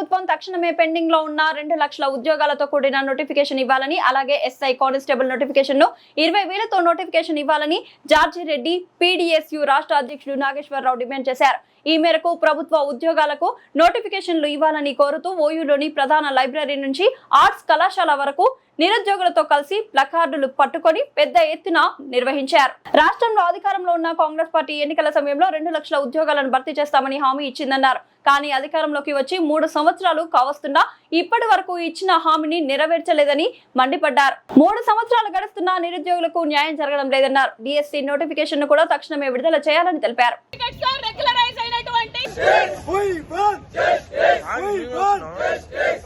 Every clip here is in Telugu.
ప్రభుత్వం తక్షణమే పెండింగ్ లో ఉన్న 2 లక్షల ఉద్యోగాలతో కూడిన నోటిఫికేషన్ ఇవ్వాలని, అలాగే ఎస్ఐ కానిస్టేబుల్ నోటిఫికేషన్ ను 20,000తో నోటిఫికేషన్ ఇవ్వాలని జార్జి రెడ్డి PDSU రాష్ట్ర అధ్యక్షుడు నాగేశ్వరరావు డిమాండ్ చేశారు. ఈ మేరకు ప్రభుత్వ ఉద్యోగాలకు నోటిఫికేషన్లు ఇవ్వాలని కోరుతూ ఓయూలోని ప్రధాన లైబ్రరీ నుంచి ఆర్ట్స్ కళాశాల వరకు నిరుద్యోగులతో కలిసి ప్లకార్డులు పట్టుకొని పెద్ద ఎత్తున నిర్వహించారు. రాష్ట్రంలో అధికారంలో ఉన్న కాంగ్రెస్ పార్టీ ఎన్నికల సమయంలో 2 లక్షల ఉద్యోగాలను భర్తీ చేస్తామని హామీ ఇచ్చిందన్నారు. కానీ అధికారంలోకి వచ్చి 3 సంవత్సరాలు కావస్తున్నా ఇప్పటి వరకు ఇచ్చిన హామీని నెరవేర్చలేదని మండిపడ్డారు. 3 సంవత్సరాలు గడుస్తున్నా నిరుద్యోగులకు న్యాయం జరగడం లేదన్నారు. DSC నోటిఫికేషన్ ను కూడా తక్షణమే విడుదల చేయాలని తెలిపారు.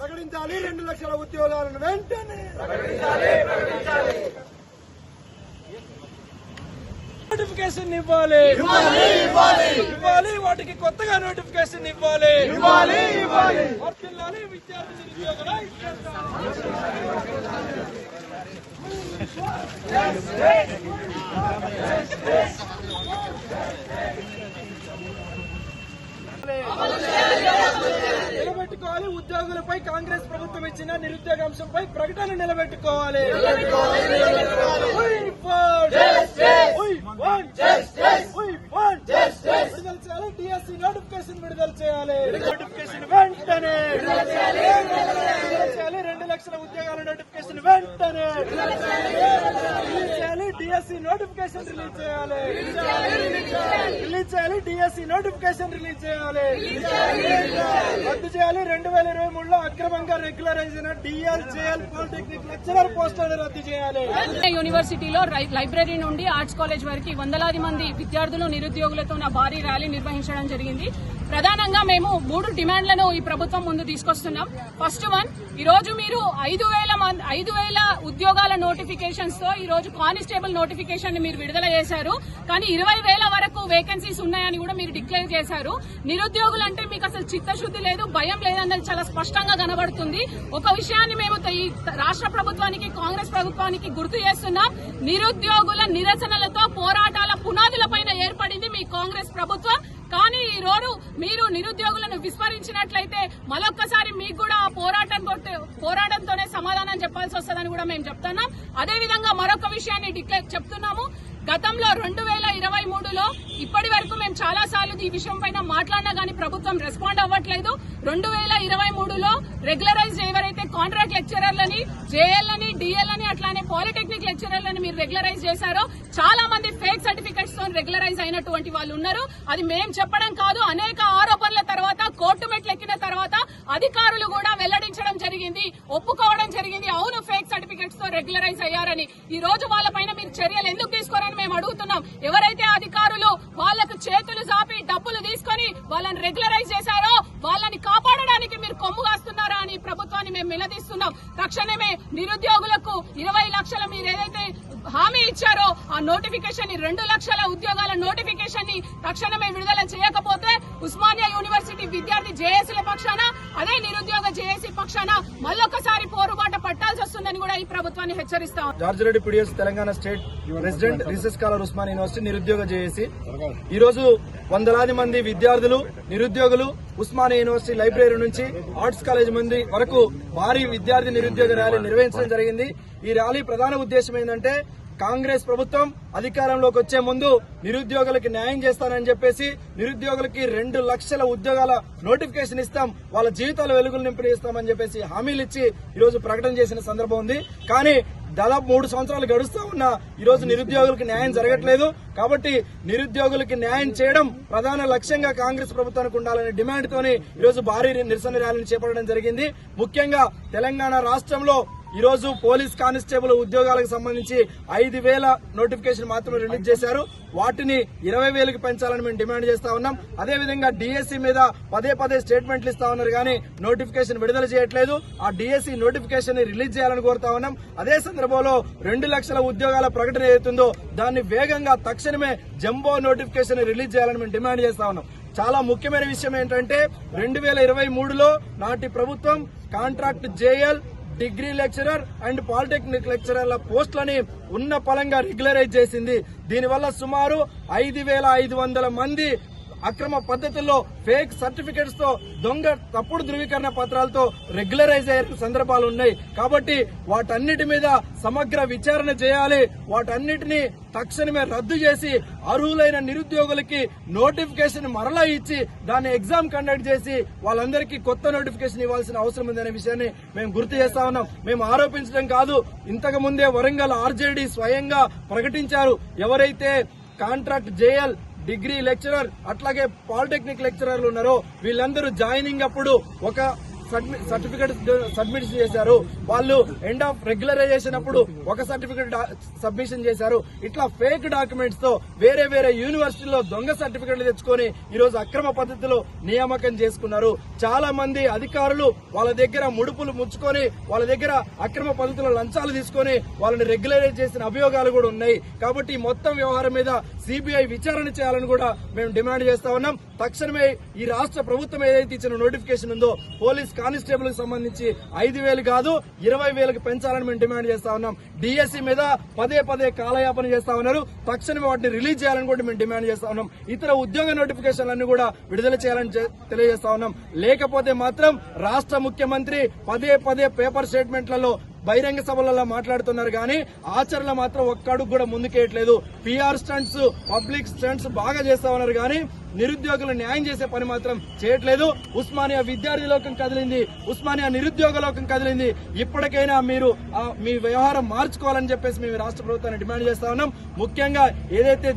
ప్రకటించాలి 2 లక్షల ఉద్యోగాలను వెంటనే నోటిఫికేషన్ ఇవ్వాలి, వాటికి కొత్తగా నోటిఫికేషన్ ఇవ్వాలి. విద్యార్థి నిరుద్యోగుల నిలబెట్టుకోవాలి. ఉద్యోగులపై కాంగ్రెస్ ప్రభుత్వం ఇచ్చిన నిరుద్యోగాంశంపై ప్రకటన నిలబెట్టుకోవాలి. విడుదల చేయాలి. DSC నోటిఫికేషన్ విడుదల చేయాలి. నోటిఫికేషన్ వెంటనే విడుదల చేయాలి. 2 లక్షల ఉద్యోగాల నోటిఫికేషన్ వెంటనే రిలీజ్ చేయాలి. DSC నోటిఫికేషన్ రిలీజ్ చేయాలి. DSC నోటిఫికేషన్ రిలీజ్ చేయాలి. రద్దు చేయాలి. 2023లో అక్రమంగా రెగ్యులరైజ్ అయిన DLJL పాలిటెక్నిక్ లెక్చరర్ పోస్టులను రద్దు చేయాలి. యూనివర్సిటీలో లైబ్రరీ నుండి ఆర్ట్స్ కాలేజ్ వరకు వందలాది మంది విద్యార్థులు నిరుద్యోగులతో భారీ ర్యాలీ నిర్వహించడం జరిగింది. ప్రధానంగా మేము 3 డిమాండ్లను ఈ ప్రభుత్వం ముందు తీసుకొస్తున్నాం. ఫస్ట్ వన్, ఈ రోజు మీరు 5,000 ఉద్యోగాల నోటిఫికేషన్స్ తో ఈ రోజు కానిస్టేబుల్ నోటిఫికేషన్ ని మీరు విడుదల చేశారు. కానీ 20,000 వరకు వేకెన్సీస్ ఉన్నాయని కూడా మీరు డిక్లేర్ చేశారు. నిరుద్యోగులు అంటే మీకు అసలు చిత్తశుద్ధి లేదు, భయం లేదన్నది చాలా స్పష్టంగా కనబడుతుంది. ఒక విషయాన్ని మేము ఈ రాష్ట్ర ప్రభుత్వానికి, కాంగ్రెస్ ప్రభుత్వానికి గుర్తు చేస్తున్నాం. నిరుద్యోగుల నిరసనలతో పోరాటాల పునాదులపైన ఏర్పడింది మీ కాంగ్రెస్ ప్రభుత్వం. కానీ ఈ రోజు మీరు నిరుద్యోగులను విస్మరించినట్లయితే మరొక్కసారి మీకు కూడా ఆ పోరాటంతోనే సమాధానం చెప్పాల్సి వస్తుందని కూడా మేము చెప్తున్నాం. అదేవిధంగా మరొక విషయాన్ని చెప్తున్నాము. గతంలో 2023లో ఇప్పటి వరకు మేము చాలా సార్లు ఈ విషయం పైన మాట్లాడినా గానీ ప్రభుత్వం రెస్పాండ్ అవ్వట్లేదు. 2023లో రెగ్యులరైజ్ ఎవరైతే కాంట్రాక్ట్ లెక్చరర్లని, JL అని, DL అని, అట్లానే పాలిటెక్నిక్ లెక్చరర్లని మీరు రెగ్యులరైజ్ చేశారో చాలా మంది ఫేక్ సర్టిఫికెట్స్ తో రెగ్యులరైజ్ అయినటువంటి వాళ్ళు ఉన్నారు. అది మేము చెప్పడం కాదు, అనేక ఆరోపణల తర్వాత కోర్టు మెట్లు ఎక్కిన తర్వాత అధికారులు కూడా వెల్లడించడం జరిగింది, ఒప్పుకోవడం జరిగింది. అవును, ఫేక్ సర్టిఫికెట్స్ తో రెగ్యులరైజ్ అయ్యారని. ఈ రోజు వాళ్ళపైన మీరు చర్యలు ఎందుకు తీసుకోరని మేము అడుగుతున్నాం. ఎవరైతే అధికారులు వాళ్లకు చేతులు చాపి డబ్బులు తీసుకుని వాళ్ళని రెగ్యులరైజ్ చేశారో వాళ్ళని కాపాడడానికి మీరు కొమ్ము కాస్తున్నారా అని ప్రభుత్వాన్ని మేము నిలదీస్తున్నాం. తక్షణమే నిరుద్యోగులకు 20 లక్షల మీరు ఏదైతే హామీ ఇచ్చారో ఆ నోటిఫికేషన్ 2 లక్షల ఉద్యోగాల నోటిఫికేషన్ ని తక్షణమే విడుదల చేయకపోతే ఉస్మానియా యూనివర్సిటీ విద్యార్థి జేఏసీల పక్షాన, అదే నిరుద్యోగ జేఏసీ పక్షాన మళ్ళొకసారి పోరుబాట పట్టాల్సి వస్తుందని కూడా ఈ ప్రభుత్వాన్ని హెచ్చరిస్తాం. George Reddy PDS Telangana state president, research scholar, Osmania university నిరుద్యోగ జేఏసీ. ఈ రోజు వందలాది మంది విద్యార్థులు, నిరుద్యోగులు ఉస్మానియా యూనివర్సిటీ లైబ్రరీ నుంచి ఆర్ట్స్ కాలేజ్ మంది వరకు భారీ విద్యార్థి నిరుద్యోగ ర్యాలీ నిర్వహించడం జరిగింది. ఈ ర్యాలీ ప్రధాన ఉద్దేశం ఏంటంటే కాంగ్రెస్ ప్రభుత్వం అధికారంలోకి వచ్చే ముందు నిరుద్యోగులకి న్యాయం చేస్తానని చెప్పేసి నిరుద్యోగులకి 2 లక్షల ఉద్యోగాల నోటిఫికేషన్ ఇస్తాం, వాళ్ళ జీవితాల వెలుగులు నింపిస్తామని చెప్పేసి హామీలు ఇచ్చి ఈ రోజు ప్రకటన చేసిన సందర్భం ఉంది. కానీ దాదాపు 3 సంవత్సరాలు గడుస్తూ ఉన్నా ఈ రోజు నిరుద్యోగులకు న్యాయం జరగట్లేదు. కాబట్టి నిరుద్యోగులకి న్యాయం చేయడం ప్రధాన లక్ష్యంగా కాంగ్రెస్ ప్రభుత్వానికి ఉండాలనే డిమాండ్ తోని ఈ రోజు భారీ నిరసన ర్యాలీని చేపట్టడం జరిగింది. ముఖ్యంగా తెలంగాణ రాష్ట్రంలో ఈ రోజు పోలీస్ కానిస్టేబుల్ ఉద్యోగాలకు సంబంధించి 5,000 నోటిఫికేషన్ మాత్రమే రిలీజ్ చేశారు. వాటిని 20,000కి పెంచాలని మేము డిమాండ్ చేస్తా ఉన్నాం. అదేవిధంగా DSC మీద పదే స్టేట్మెంట్లు ఇస్తా ఉన్నారు కానీ నోటిఫికేషన్ విడుదల చేయట్లేదు. ఆ DSC నోటిఫికేషన్ ని రిలీజ్ చేయాలని కోరుతా ఉన్నాం. అదే సందర్భంలో 2 లక్షల ఉద్యోగాల ప్రకటన ఏదైతుందో దాన్ని వేగంగా తక్షణమే జంబో నోటిఫికేషన్ రిలీజ్ చేయాలని మేము డిమాండ్ చేస్తా ఉన్నాం. చాలా ముఖ్యమైన విషయం ఏంటంటే 2023లో నాటి ప్రభుత్వం contract JL, degree lecturer and polytechnic లెక్చరర్ల పోస్టులని ఉన్న పలంగా రెగ్యులరైజ్ చేసింది. దీనివల్ల సుమారు 5,500 మంది అక్రమ పద్ధతుల్లో ఫేక్ సర్టిఫికెట్స్ తో దొంగ తప్పుడు ధృవీకరణ పత్రాలతో రెగ్యులరైజ్ అయ్యే సందర్భాలు ఉన్నాయి. కాబట్టి వాటన్నిటి మీద సమగ్ర విచారణ చేయాలి. వాటన్నిటిని తక్షణమే రద్దు చేసి అర్హులైన నిరుద్యోగులకి నోటిఫికేషన్ మరలా ఇచ్చి దాన్ని ఎగ్జామ్ కండక్ట్ చేసి వాళ్ళందరికీ కొత్త నోటిఫికేషన్ ఇవ్వాల్సిన అవసరం ఉందనే విషయాన్ని మేము గుర్తు చేస్తా ఉన్నాం. మేము ఆరోపించడం కాదు, ఇంతకు ముందే వరంగల్ ఆర్జేడీ స్వయంగా ప్రకటించారు. ఎవరైతే కాంట్రాక్ట్ జేఎల్, డిగ్రీ లెక్చరర్ అట్లాగే పాలిటెక్నిక్ లెక్చరర్లు ఉన్నారో వీళ్ళందరూ జాయినింగ్ అప్పుడు ఒక సర్టిఫికెట్ సబ్మిట్ చేశారు. వాళ్ళు ఎండ్ ఆఫ్ రెగ్యులరైజేషన్ అప్పుడు ఒక సర్టిఫికెట్ సబ్మిషన్ చేశారు. ఇట్లా ఫేక్ డాక్యుమెంట్స్ తో వేరే వేరే యూనివర్సిటీల్లో దొంగ సర్టిఫికెట్లు తెచ్చుకొని ఈ రోజు అక్రమ పద్ధతిలో నియామకం చేసుకున్నారు. చాలా మంది అధికారులు వాళ్ళ దగ్గర ముడుపులు ముచ్చుకొని వాళ్ళ దగ్గర అక్రమ పద్ధతిలో లంచాలు తీసుకొని వాళ్ళని రెగ్యులరైజ్ చేసిన అభియోగాలు కూడా ఉన్నాయి. కాబట్టి ఈ మొత్తం వ్యవహారం మీద సిబిఐ విచారణ చేయాలని కూడా మేము డిమాండ్ చేస్తా ఉన్నాం. తక్షణమే ఈ రాష్ట్ర ప్రభుత్వం ఏదైతే ఇచ్చిన నోటిఫికేషన్ ఉందో పోలీస్ కానిస్టేబుల్ కి సంబంధించి 5,000 కాదు 20,000 పెంచాలని మేము డిమాండ్ చేస్తా ఉన్నాం. డిఎస్సీ మీద పదే పదే కాలయాపన చేస్తా ఉన్నారు. తక్షణమే వాటిని రిలీజ్ చేయాలని కూడా మేము డిమాండ్ చేస్తా ఉన్నాం. ఇతర ఉద్యోగ నోటిఫికేషన్లన్నీ కూడా విడుదల చేయాలని తెలియజేస్తా ఉన్నాం. లేకపోతే మాత్రం రాష్ట్ర ముఖ్యమంత్రి పదే పదే పేపర్ స్టేట్మెంట్లలో బహిరంగ సభలలో మాట్లాడుతున్నారు కానీ ఆచరణ మాత్రం ఒక్క అడుగు కూడా ముందుకేయట్లేదు. పిఆర్ స్టంట్స్, పబ్లిక్ స్టంట్స్ బాగా చేస్తా ఉన్నారు కానీ నిరుద్యోగులు న్యాయం చేసే పని మాత్రం చేయట్లేదు. ఉస్మానియా విద్యార్థి లోకం కదిలింది, ఉస్మానియా నిరుద్యోగ లోకం కదిలింది. ఇప్పటికైనా మీరు మీ వ్యవహారం మార్చుకోవాలని చెప్పేసి మేము రాష్ట్ర ప్రభుత్వాన్ని డిమాండ్ చేస్తా ఉన్నాం. ముఖ్యంగా ఏదైతే